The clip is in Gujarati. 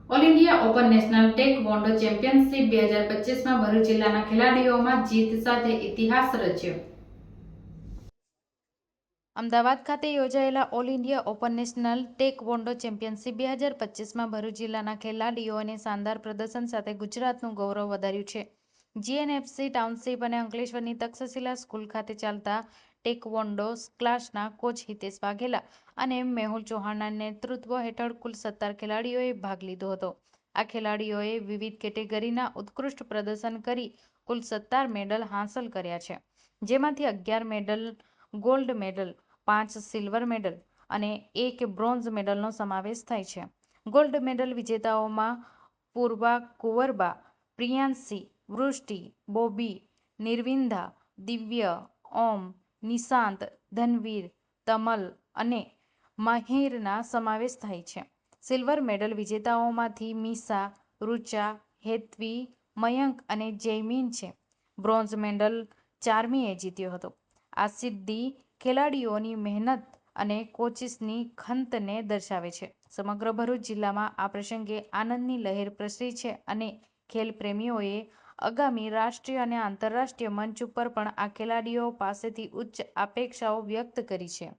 All India open national taekwondo championship 2025માં ભરૂચ જિલ્લાના ખેલાડીઓમાં જીત સાથે ઇતિહાસ રચ્યો. અમદાવાદ ખાતે યોજાયેલા all India open national taekwondo championship 2025માં ભરૂચ જિલ્લાના ખેલાડીઓએ શાનદાર પ્રદર્શન સાથે ગુજરાતનું ગૌરવ વધાર્યું છે. જીએનએફસી ટાઉનશીપ અને અંકલેશ્વરની તક્ષશિલા સ્કૂલ ખાતે ચાલતા ટેકવોન્ડો ક્લાસના કોચ હિતેશ વાઘેલા અને મેહુલ ચૌહાણના નેતૃત્વ હેઠળ કુલ 17 ખેલાડીઓએ ભાગ લીધો હતો. આ ખેલાડીઓએ વિવિધ કેટેગરીના ઉત્કૃષ્ટ પ્રદર્શન કરી કુલ 17 મેડલ હાંસલ કર્યા છે, જેમાંથી 11 medal gold medal, 5 silver medal અને 1 બ્રોન્ઝ મેડલનો સમાવેશ થાય છે. ગોલ્ડ મેડલ વિજેતાઓમાં પૂર્વા કુંવરબા, પ્રિયાંશી, વૃષ્ટિ, બોબી, નિર્વિંધા, દિવ્ય, ઓમ, નિશાંત, ધનવીર, તમલ અને માહિરના સમાવેશ થાય છે. સિલ્વર મેડલ વિજેતાઓમાંથી મીસા, રુચા, હેત્વી, મયંક અને જૈમિન છે. બ્રોન્ઝ મેડલ ચાર્મીએ જીત્યો હતો. આ સિદ્ધિ ખેલાડીઓની મહેનત અને કોચિસની ખંતને દર્શાવે છે. સમગ્ર ભરૂચ જિલ્લામાં આ પ્રસંગે આનંદની લહેર પ્રસરી છે અને ખેલ પ્રેમીઓએ આગામી રાષ્ટ્રીય અને આંતરરાષ્ટ્રીય મંચ ઉપર પણ આ ખેલાડીઓ પાસેથી ઉચ્ચ અપેક્ષાઓ વ્યક્ત કરી છે.